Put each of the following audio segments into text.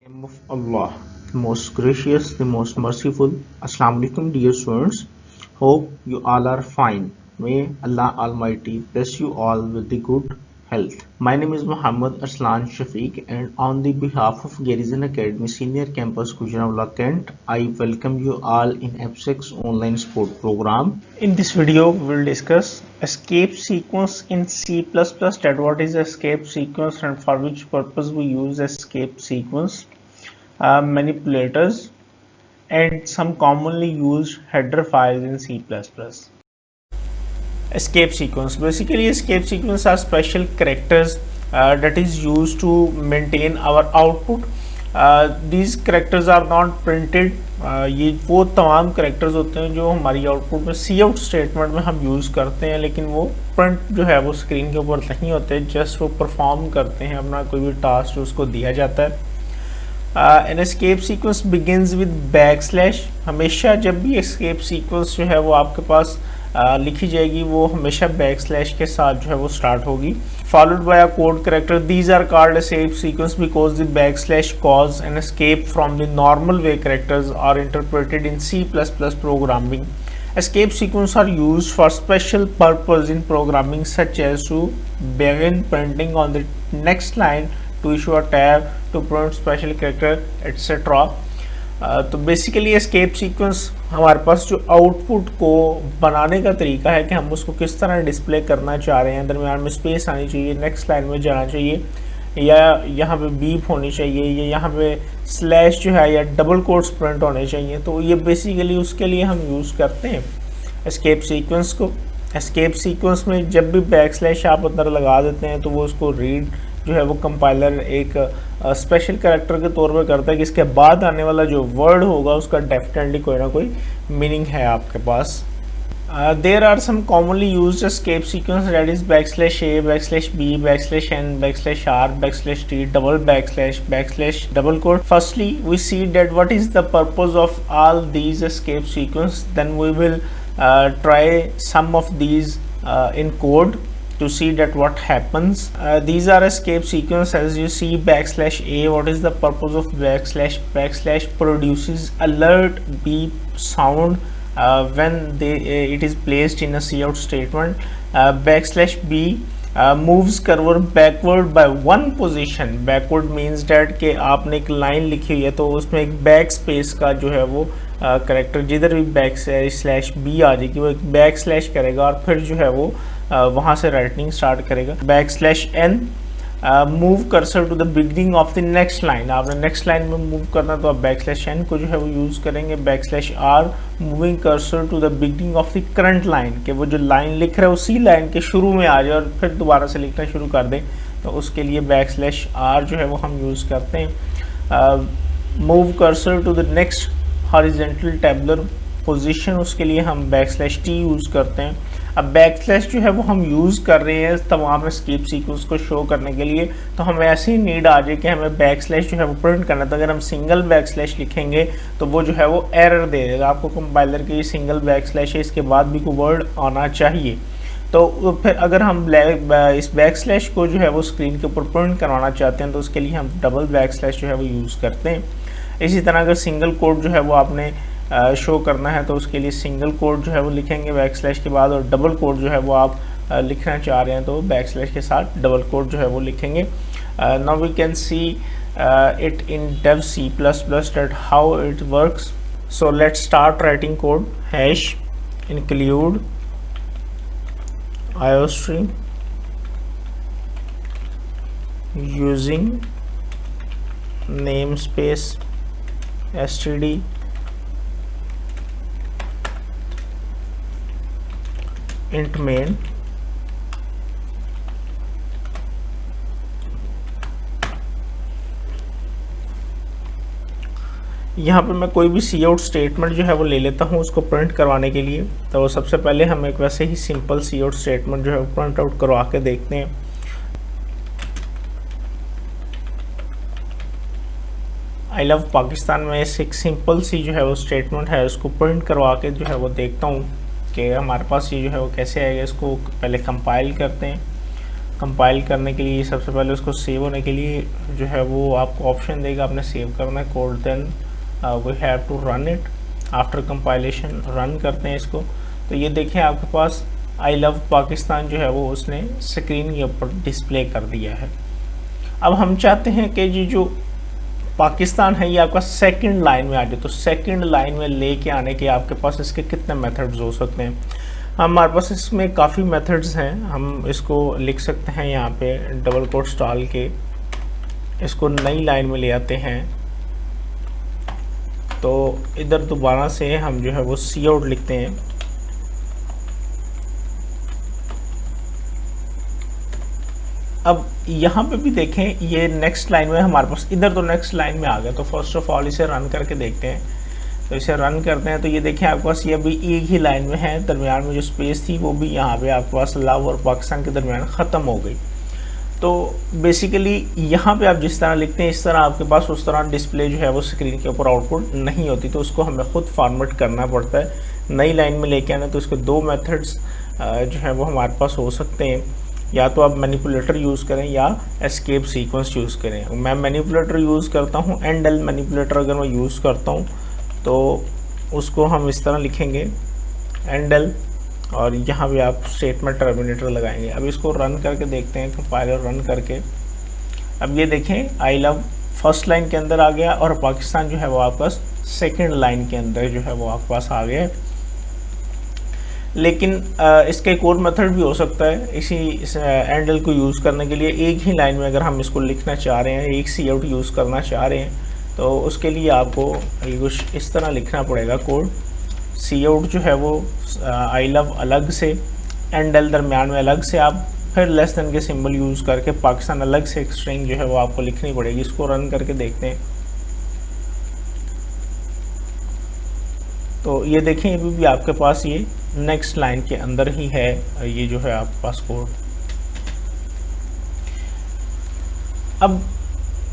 Name of Allah, the most gracious, the most merciful. Assalamu alaikum, dear students. Hope you all are fine. May Allah Almighty bless you all with the good health. My name is Muhammad Aslan Shafiq, and on the behalf of Garrison Academy Senior Campus Gujranwala Kent, I welcome you all in F6 online sport program. In this video, we will discuss escape sequence in C++, that what is escape sequence and for which purpose we use escape sequence, manipulators, and some commonly used header files in C++. Escape sequence. Basically, escape sequence are special characters that is used to maintain our output. These characters are not printed. ये वो तमाम characters होते हैं जो हमारी output में सी out statement में हम यूज़ करते हैं, लेकिन वो प्रिंट जो है वो स्क्रीन के ऊपर नहीं होते, जस्ट वो परफॉर्म करते हैं अपना कोई भी टास्क जो उसको दिया जाता है. An escape sequence begins with backslash. हमेशा जब भी एस्केप सीक्वेंस जो है वो आपके पास लिखी जाएगी वो हमेशा बैकस्लैश के साथ जो है वो स्टार्ट होगी. Followed by a code character. These are called escape sequence because the backslash cause an escape from the normal way characters are interpreted in C++ programming. Escape sequences are used for special purpose in programming, such as to begin printing on the next line, to issue a tab, to print special character, etc. तो basically escape sequence हमारे पास जो output को बनाने का तरीका है कि हम उसको किस तरह डिस्प्ले करना चाह रहे हैं. दरमियान में स्पेस आनी चाहिए, नेक्स्ट लाइन में जाना चाहिए, या यहाँ पे बीप होनी चाहिए, या यहाँ पे स्लैश जो है या डबल कोट्स प्रिंट होने चाहिए. तो ये बेसिकली उसके लिए हम यूज़ करते हैं एस्केप सीक्वेंस को. एस्केप सीक्वेंस में जब भी बैक स्लैश आप अंदर लगा देते हैं तो वो उसको रीड जो है वो कंपाइलर एक स्पेशल कैरेक्टर के तौर पे करता है कि इसके बाद आने वाला जो वर्ड होगा उसका डेफिनेटली कोई ना कोई मीनिंग है आपके पास. There are some commonly used escape sequence, that is \a, \b, \n, \r, \t, /, double quote. Firstly, we see that what is the purpose of all these escape sequence. Then we will try some of these in code to see that what happens. These are escape sequence. As you see, \a, what is the purpose of \, produces alert beep sound when it is placed in a cout statement. \b moves curver backward by one position. Backward means that कि आपने एक line लिखी हुई है तो उसमें एक back space का जो है वो करेक्टर जिधर भी बैक स्लैश बी आ जाएगी वो एक बैक स्लैश करेगा और फिर जो है वो वहाँ से राइटिंग स्टार्ट करेगा. \n move cursor to the beginning of the next line. आपने नेक्स्ट लाइन में मूव करना तो आप \n को जो है वो यूज़ करेंगे. \r moving cursor to the beginning of the current line, कि वो जो लाइन लिख रहा है उसी लाइन के शुरू में आ जाए और फिर दोबारा से लिखना शुरू कर दें, तो उसके लिए \r जो है वो हम यूज़ करते हैं. Move cursor to the next horizontal tabular position, उसके लिए हम \t यूज़ करते हैं. अब बैकस्लैश जो है वो हम यूज़ कर रहे हैं तमाम एस्केप सीक्वेंस को शो करने के लिए, तो हमें ऐसी नीड आ जाए कि हमें बैकस्लैश जो है वो प्रिंट करना है. तो अगर हम सिंगल बैकस्लैश लिखेंगे तो वो जो है वो एरर दे देगा आपको कंपाइलर के. सिंगल बैकस्लैश है, इसके बाद भी कोई वर्ड आना चाहिए. तो फिर अगर हम इस बैकस्लैश को जो है वो स्क्रीन के ऊपर प्रिंट करवाना चाहते हैं तो उसके लिए हम डबल बैकस्लैश जो है वो यूज़ करते हैं. इसी तरह अगर सिंगल कोड जो है वो आपने शो करना है तो उसके लिए सिंगल कोड जो है वो लिखेंगे बैकस्लैश के बाद, और डबल कोड जो है वो आप लिखना चाह रहे हैं तो बैकस्लैश के साथ डबल कोड जो है वो लिखेंगे. Now we can see it in dev C++ that how it works. So let's start writing code. Hash include iostream using namespace std int main. यहाँ पे मैं कोई भी सी आउट स्टेटमेंट जो है वो ले लेता हूँ उसको प्रिंट करवाने के लिए. तो सबसे पहले हम एक वैसे ही सिंपल सी आउट स्टेटमेंट जो है वो प्रिंट आउट करवा के देखते हैं. आई लव पाकिस्तान में एक सिंपल सी जो है वो स्टेटमेंट है, उसको प्रिंट करवा के जो है वो देखता हूँ कि हमारे पास ये जो है वो कैसे आएगा. इसको पहले कंपाइल करते हैं. कंपाइल करने के लिए सबसे पहले उसको सेव होने के लिए जो है वो आपको ऑप्शन देगा, आपने सेव करना है code, then we have to run it. After compilation run करते हैं इसको, तो ये देखें आपके पास आई लव पाकिस्तान जो है वो उसने स्क्रीन के ऊपर डिस्प्ले कर दिया है। अब हम चाहते हैं कि ये जो पाकिस्तान है ये आपका सेकंड लाइन में आ जाए, तो सेकंड लाइन में लेके आने के आपके पास इसके कितने मेथड्स हो सकते हैं। हमारे पास इसमें काफ़ी मेथड्स हैं, हम इसको लिख सकते हैं यहाँ पे डबल कोट्स डाल के इसको नई लाइन में ले आते हैं। तो इधर दोबारा से हम जो है वो सी आउट लिखते हैं। अब यहाँ पे भी देखें ये नेक्स्ट लाइन में हमारे पास, इधर तो नेक्स्ट लाइन में आ गया, तो फर्स्ट ऑफ ऑल इसे रन करके देखते हैं। तो इसे रन करते हैं तो ये देखें आपके पास ये अभी एक ही लाइन में है, दरमियान में जो स्पेस थी वो भी यहाँ पे आपके पास लव और पाकिस्तान के दरमियान ख़त्म हो गई। तो बेसिकली यहाँ पे आप जिस तरह लिखते हैं इस तरह आपके पास उस तरह डिस्प्ले जो है वो स्क्रीन के ऊपर आउटपुट नहीं होती, तो उसको हमें ख़ुद फॉर्मेट करना पड़ता है नई लाइन में लेके आना। तो इसके दो मेथड्स जो है वो हमारे पास हो सकते हैं, या तो आप मैनिपुलेटर यूज़ करें या एस्केप सीक्वेंस यूज़ करें। मैं मैनिपुलेटर यूज़ करता हूँ, एंड एल मैनिपुलेटर अगर मैं यूज़ करता हूँ तो उसको हम इस तरह लिखेंगे एंड एल, और यहाँ भी आप स्टेटमेंट टर्मिनेटर लगाएंगे। अब इसको रन करके देखते हैं, कंपाइलर रन करके। अब ये देखें आई लव फर्स्ट लाइन के अंदर आ गया और पाकिस्तान जो है वो आपका सेकंड लाइन के अंदर जो है वो आपके पास आ गया। लेकिन इसका एक और मेथड भी हो सकता है, इसी एंड एल को यूज़ करने के लिए एक ही लाइन में अगर हम इसको लिखना चाह रहे हैं, एक सी आउट यूज़ करना चाह रहे हैं, तो उसके लिए आपको ये कुछ इस तरह लिखना पड़ेगा कोड। सी आउट जो है वो आई लव अलग से, एंड एल दरमियान में अलग से, आप फिर लेस देन के सिंबल यूज़ करके पाकिस्तान अलग से एक स्ट्रिंग जो है वो आपको लिखनी पड़ेगी। इसको रन करके देखते हैं तो ये देखें अभी भी आपके पास ये नेक्स्ट लाइन के अंदर ही है, ये जो है आपके पास कोड। अब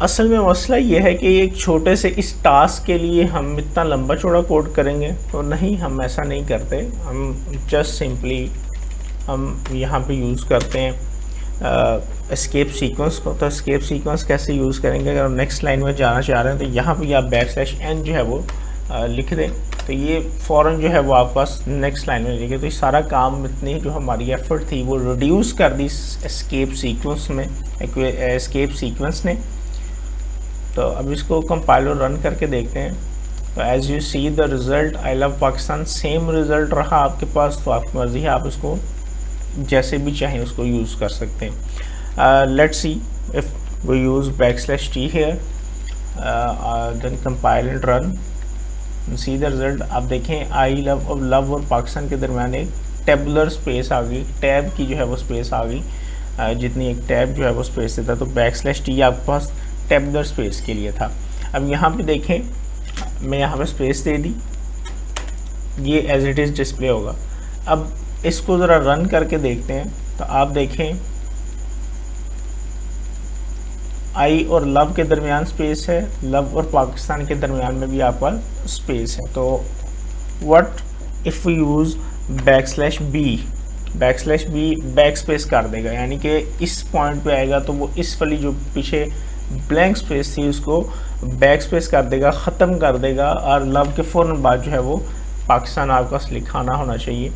असल में मसला ये है कि एक छोटे से इस टास्क के लिए हम इतना लंबा चौड़ा कोड करेंगे, तो नहीं, हम ऐसा नहीं करते। हम जस्ट सिंपली हम यहाँ पे यूज़ करते हैं एस्केप सीक्वेंस को। तो एस्केप सीक्वेंस कैसे यूज़ करेंगे, अगर हम नेक्स्ट लाइन में जाना चाह रहे हैं तो यहाँ पे आप \n जो है वो लिख दें, तो ये फ़ौरन जो है वो आपके पास नेक्स्ट लाइन में लिखे। तो ये सारा काम, इतनी जो हमारी एफर्ट थी वो रिड्यूस कर दी एस्केप सीक्वेंस में, एस्केप सीक्वेंस ने। तो अब इसको कंपाइलर रन करके देखते हैं। तो as you see the result I love Pakistan same result रहा आपके पास, तो आपकी मर्ज़ी है, आप इसको जैसे भी चाहें उसको यूज़ कर सकते हैं। Let's see if we use \t here, then compile and run, see the result. आप देखें आई लव और पाकिस्तान के दरमियान एक टेबुलर स्पेस आ गई, टैब की जो है वो स्पेस आ गई, जितनी एक टैब जो है वो स्पेस देता, तो \t आपके पास टेबुलर स्पेस के लिए था। अब यहाँ पे देखें, मैं यहाँ पे स्पेस दे दी, ये एज इट इज़ डिस्प्ले होगा। अब इसको ज़रा रन करके देखते हैं, तो आप देखें आई और लव के दरमियान स्पेस है, लव और पाकिस्तान के दरमियान में भी आपका स्पेस है। तो what if we use \b, back space कर देगा, यानी कि इस पॉइंट पे आएगा तो वो इस वाली जो पीछे ब्लैंक स्पेस थी उसको बैक स्पेस कर देगा, ख़त्म कर देगा, और लव के फ़ौरन बाद जो है वो पाकिस्तान आपका लिखाना होना चाहिए।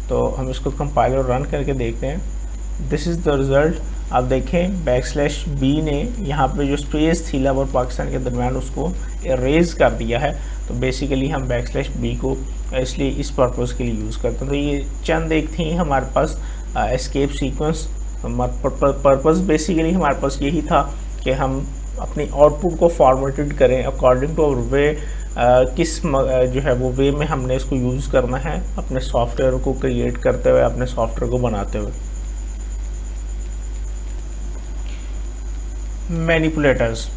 तो हम इसको कंपाइलर रन करके देखते हैं, दिस इज़ द रिज़ल्ट। आप देखें \b ने यहाँ पे जो स्पेस थी लव और पाकिस्तान के दरमियान उसको इरेज कर दिया है। तो बेसिकली हम \b को इसलिए इस पर्पज़ के लिए यूज़ करते हैं। तो ये चंद एक थी हमारे पास एस्केप सीक्वेंस। पर्पज़ बेसिकली हमारे पास यही था कि हम अपनी आउटपुट को फॉर्मेटेड करें अकॉर्डिंग टू आवर वे, किस जो है वो वे में हमने इसको यूज़ करना है अपने सॉफ्टवेयर को क्रिएट करते हुए, अपने सॉफ्टवेयर को बनाते हुए। मैनिपुलेटर्स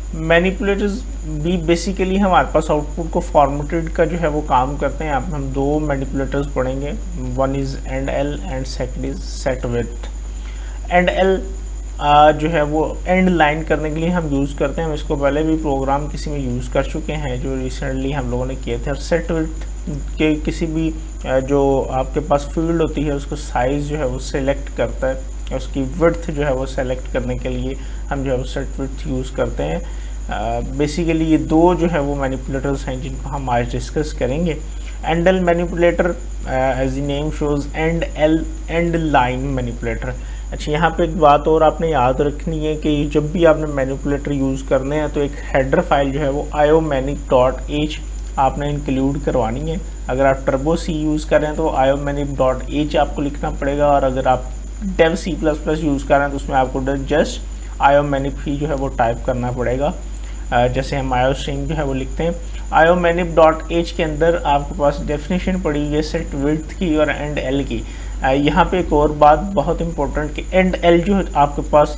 भी बेसिकली हमारे पास आउटपुट को फॉर्मेटेड का जो है वो काम करते हैं। अब हम दो मैनिपुलेटर्स पढ़ेंगे, one is and L and second is set with. And L जो है वो एंड लाइन करने के लिए हम यूज़ करते हैं। हम इसको पहले भी प्रोग्राम किसी में यूज़ कर चुके हैं जो रिसेंटली हम लोगों ने किए थे। और सेट विथ के किसी भी जो आपके पास फील्ड होती है उसको साइज़ जो है वो सिलेक्ट करता है उसकी विड्थ जो है वो सेलेक्ट करने के लिए हम जो है वो सेट विड्थ यूज़ करते हैं। बेसिकली ये दो जो है वो मैनिपुलेटर्स हैं जिनको हम आज डिस्कस करेंगे। End L manipulator, as the name shows, end line manipulator. अच्छा, यहाँ पे एक बात और आपने याद रखनी है कि जब भी आपने मैनिपुलेटर यूज़ करने हैं तो एक हेडर फाइल जो है वो iomanic.h आपने इंक्लूड करवानी है। अगर आप टर्बो सी यूज़ कर रहे हैं तो iomanic.h आपको लिखना पड़ेगा, और अगर आप dev C++ यूज़ कर रहे हैं तो उसमें आपको जस्ट iomanic ही जो है वो टाइप करना पड़ेगा। जैसे हम iostream जो है वो लिखते हैं। iomanic.h के अंदर आपके पास डेफिनेशन पड़ी है सेट विड्थ की और एंड एल की। यहाँ पे एक और बात बहुत इंपॉर्टेंट कि एंड एल जो आपके पास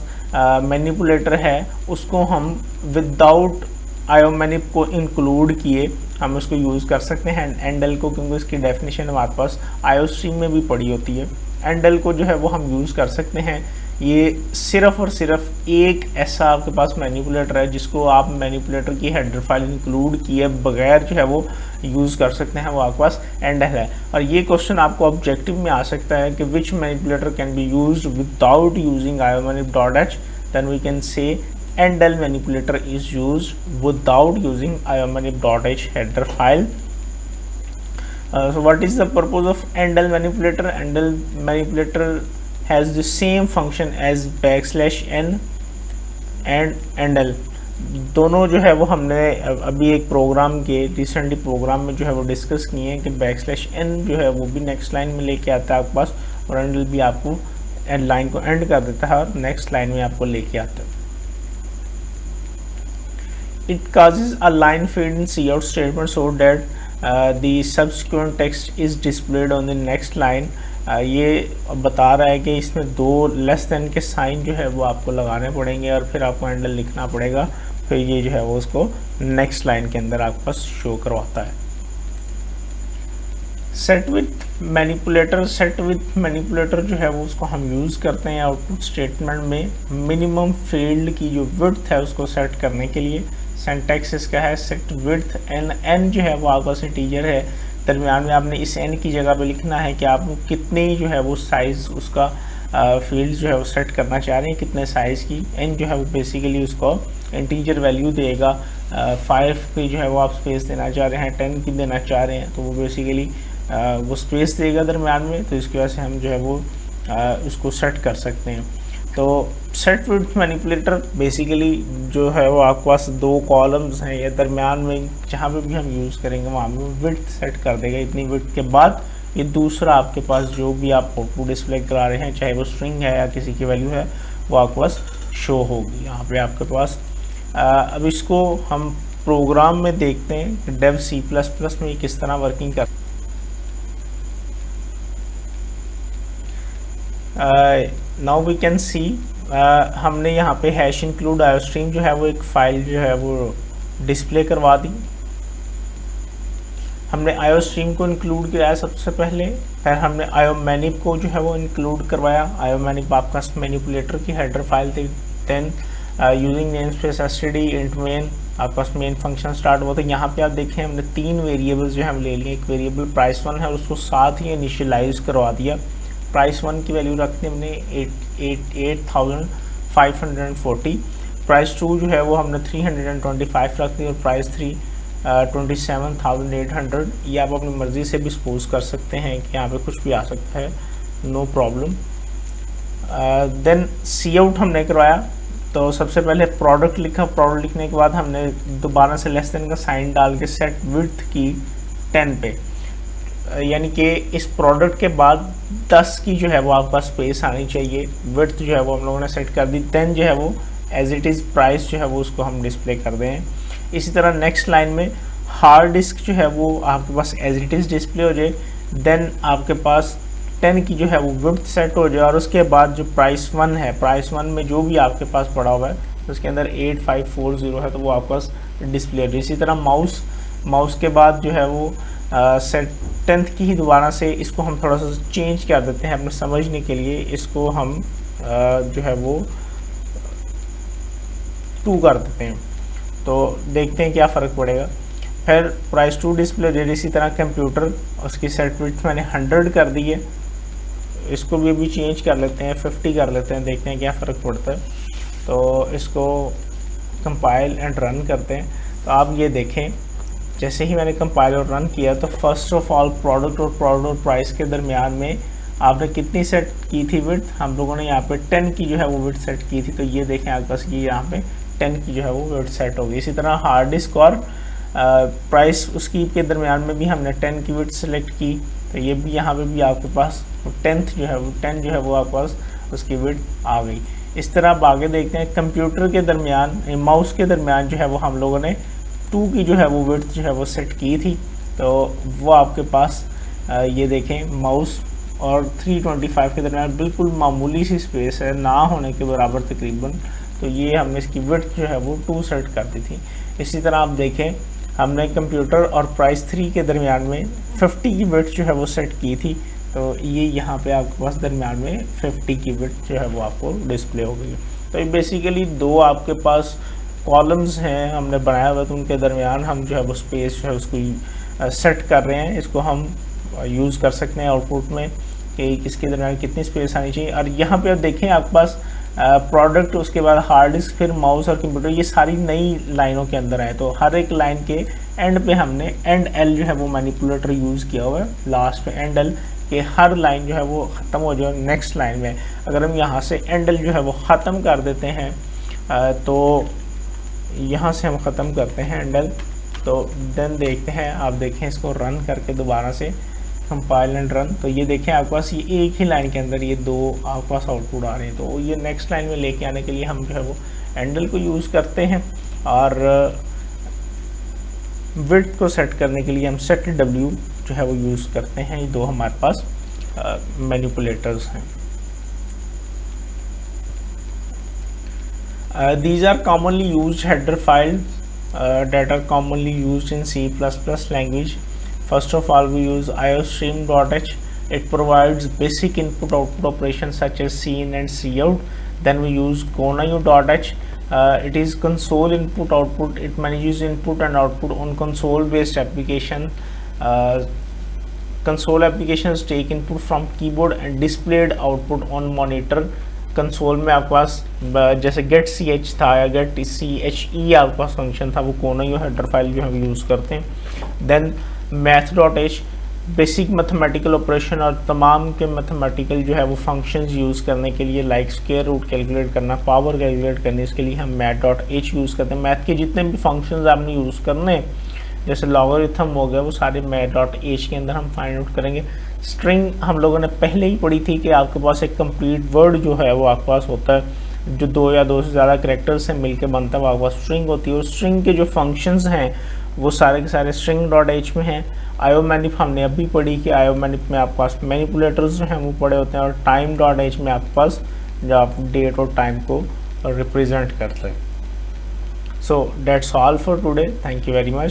मैनिपुलेटर है उसको हम विदाउट iomanic को इंक्लूड किए हम उसको यूज़ कर सकते हैं एंड एल को, क्योंकि इसकी डेफिनेशन हमारे पास iostream में भी पड़ी होती है। एंड एल को जो है वो हम यूज़ कर सकते हैं। ये सिर्फ और सिर्फ एक ऐसा आपके पास मैनिपुलेटर है जिसको आप मैनिपुलेटर की हेडर फाइल इंक्लूड किए बगैर जो है वो यूज़ कर सकते हैं, वो आपके पास एंड एल है। और ये क्वेश्चन आपको ऑब्जेक्टिव में आ सकता है कि which manipulator can be used without using iomanic.h, then we can say and L manipulator is used without using iomanic.h header file. So what is the purpose of end L manipulator? End L manipulator has the same function as \n and end L। दोनों जो है वो हमने अभी एक programme के recently programme में जो है वो डिस्कस किए हैं कि \n जो है वो भी नेक्स्ट लाइन में लेके आता है आपके पास, और end L भी आपको एंड लाइन को एंड कर देता है और नेक्स्ट लाइन में आपको लेके आता है। It causes a line feed in cout statement so that the subsequent text is displayed on the next line। ये बता रहा है कि इसमें दो लेस देन के साइन जो है वो आपको लगाने पड़ेंगे और फिर आपको हैंडल लिखना पड़ेगा, फिर ये जो है वो उसको नेक्स्ट लाइन के अंदर आपके पास शो करवाता है। सेट विथ मैनिपुलेटर जो है वो उसको हम यूज़ करते हैं आउटपुट स्टेटमेंट में मिनिमम फील्ड की जो विड्थ है उसको सेट करने के लिए। सिंटैक्स इसका है सेट विड्थ एन जो है वो आपके पास इंटीजर है, दरमियान में आपने इस एन की जगह पे लिखना है कि आप कितने जो है वो साइज़ उसका फील्ड जो है वो सेट करना चाह रहे हैं, कितने साइज़ की। एन जो है वो बेसिकली उसको इंटीजर वैल्यू देगा। 5 की जो है वो आप स्पेस देना चाह रहे हैं, 10 की देना चाह रहे हैं तो वो बेसिकली वो स्पेस देगा दरमियान में, तो इसकी वजह से हम जो है वो उसको सेट कर सकते हैं। तो सेट विड्थ मैनिपुलेटर बेसिकली जो है वो आपके पास दो कॉलम्स हैं या दरमियान में जहाँ पे भी हम यूज़ करेंगे वहाँ पे विड्थ सेट कर देगा। इतनी विड्थ के बाद ये दूसरा आपके पास जो भी आप आउटपुट डिस्प्ले करा रहे हैं, चाहे वो स्ट्रिंग है या किसी की वैल्यू है, वो आपके पास शो होगी यहाँ पे आपके पास। अब इसको हम प्रोग्राम में देखते हैं कि dev C++ में किस तरह वर्किंग कर। नाउ वी कैन सी हमने यहाँ पे हैश इंक्लूड iostream जो है वो एक फाइल जो है वो डिस्प्ले करवा दी। हमने iostream को इंक्लूड किया सबसे पहले, फिर हमने iomanic को जो है वो इंक्लूड करवाया। iomanic आपका मैनिपुलेटर की हेडर फाइल थी। Then using name space std int main आपके पास मेन फंक्शन स्टार्ट हुआ था। यहाँ पे आप देखें हमने 3 वेरिएबल्स जो हम ले लिए। एक वेरिएबल price1 है और उसको साथ ही इनिशियलाइज करवा दिया। price1 की वैल्यू रखते हमने 8,540। price2 जो है वो हमने 325 रख दी और price3 27,800। ये आप अपनी मर्ज़ी से भी सपोज कर सकते हैं कि यहाँ पे कुछ भी आ सकता है, नो प्रॉब्लम। देन सी आउट हमने करवाया, तो सबसे पहले प्रोडक्ट लिखा। प्रोडक्ट लिखने के बाद हमने दोबारा से लेस देन का साइन डाल के सेट विड्थ की 10 पे, यानी कि इस प्रोडक्ट के बाद 10 की जो है वो आपके पास स्पेस आनी चाहिए। विड्थ जो है वो हम लोगों ने सेट कर दी। देन जो है वो एज इट इज़ प्राइस जो है वो उसको हम डिस्प्ले कर दें। इसी तरह नेक्स्ट लाइन में हार्ड डिस्क जो है वो आपके पास एज इट इज़ डिस्प्ले हो जाए। देन आपके पास 10 की जो है वो विड्थ सेट हो जाए और उसके बाद जो price1 है, price1 में जो भी आपके पास पड़ा हुआ है उसके अंदर 8540 है तो वो आपके पास डिस्प्ले हो जाए। इसी तरह माउस के बाद जो है वो सेट 10th की ही दोबारा से इसको हम थोड़ा सा चेंज कर देते हैं अपने समझने के लिए। इसको हम जो है वो 2 कर देते हैं, तो देखते हैं क्या फ़र्क पड़ेगा। फिर price2 डिस्प्ले हो जाए। इसी तरह कंप्यूटर उसकी सेट विड्थ मैंने 100 कर दी है। इसको भी अभी चेंज कर लेते हैं, 50 कर लेते हैं, देखते हैं क्या फ़र्क पड़ता है। तो इसको कंपाइल एंड रन करते हैं। तो आप ये देखें, जैसे ही मैंने कंपाइल और रन किया तो फर्स्ट ऑफ ऑल प्रोडक्ट और प्राइस के दरमियान में आपने कितनी सेट की थी विड्थ, हम लोगों ने यहाँ पे 10 की जो है वो विड्थ सेट की थी। तो ये देखें आपके पास ये यहाँ पे 10 की जो है वो विड्थ सेट होगी। इसी तरह हार्ड डिस्क और प्राइस उसकी के दरमियान में भी हमने 10 की विड्थ सेलेक्ट की। तो ये भी यहाँ पे भी आपके पास 10 जो है वो आपके पास उसकी विड्थ आ गई। इस तरह आप आगे देखते हैं कंप्यूटर के दरमियान, माउस के दरमियान जो है वो हम लोगों ने 2 की जो है वो विड्थ जो है वो सेट की थी। तो वो आपके पास ये देखें माउस और 325 के दरमियान बिल्कुल मामूली सी स्पेस है, ना होने के बराबर तकरीबन। तो ये हमने इसकी विड्थ जो है वो 2 सेट कर दी थी। इसी तरह आप देखें हमने कंप्यूटर और प्राइस 3 के दरमियान में 50 की विड्थ जो है वो सेट की थी। तो ये यहाँ पे आपके पास दरमियान में 50 की विड्थ जो है वो आपको डिस्प्ले हो गई। तो ये बेसिकली 2 आपके पास कॉलम्स हैं हमने बनाया हुआ, तो उनके दरमियान हम जो है वो स्पेस जो है उसको सेट कर रहे हैं। इसको हम यूज़ कर सकते हैं आउटपुट में कि किसके दरमियान कितनी स्पेस आनी चाहिए। और यहाँ पे आप देखें आपके पास प्रोडक्ट, उसके बाद हार्ड डिस्क, फिर माउस और कंप्यूटर, ये सारी नई लाइनों के अंदर है। तो हर एक लाइन के एंड पे हमने एंड एल जो है वो मैनिपुलेटर यूज़ किया हुआ है, लास्ट पे एंड एल कि हर लाइन जो है वो ख़त्म हो जाए नेक्स्ट लाइन में। अगर हम यहाँ से एंड एल जो है वो ख़त्म कर देते हैं, तो यहाँ से हम ख़त्म करते हैं एंड एल, तो देन देखते हैं, आप देखें इसको रन करके दोबारा से कंपाइल एंड रन। तो ये देखें आपके पास ये एक ही लाइन के अंदर ये 2 आपके पास आउटपुट आ रहे हैं। तो ये नेक्स्ट लाइन में लेके आने के लिए हम जो है वो एंडल को यूज़ करते हैं, और विड्थ को सेट करने के लिए हम सेट डब्ल्यू जो है वो यूज़ करते हैं। ये 2 हमारे पास मैनिपुलेटर्स हैं। These are commonly used header files that are commonly used in C++ language. First of all, we use iostream.h. It provides basic input-output operations such as cin and cout. Then we use conaU.h. It is console input-output. It manages input and output on console-based application. Console applications take input from keyboard and displayed output on monitor. Console में आपके पास जैसे gate ch था या gate che आपके पास function था, वो कोनायू header file जो हम यूज़ करते हैं। Then math.h basic mathematical operation और तमाम के मैथमेटिकल जो है वो फंक्शंस यूज़ करने के लिए, लाइक स्क्वायर रूट कैलकुलेट करना, पावर कैलकुलेट करने, इसके लिए हम math.h यूज़ करते हैं। मैथ के जितने भी फंक्शंस आपने यूज़ करने हैं, जैसे लॉगरिथम हो गया, वो सारे math.h के अंदर हम फाइंड आउट करेंगे। स्ट्रिंग हम लोगों ने पहले ही पढ़ी थी कि आपके पास एक कंप्लीट वर्ड जो है वो आपके पास होता है, जो 2 या 2 से ज़्यादा कैरेक्टर्स से मिलकर बनता है, वो आपके पास स्ट्रिंग होती है। और स्ट्रिंग के जो फंक्शंस हैं वो सारे के सारे string.h में हैं। io_manip हमने अभी पढ़ी कि io_manip में आपके पास मैनिपुलेटर्स जो हैं वो पड़े होते हैं, और time.h में आपके पास जो आप डेट और टाइम को रिप्रेजेंट करते हैं। So that's all for today, thank you very much.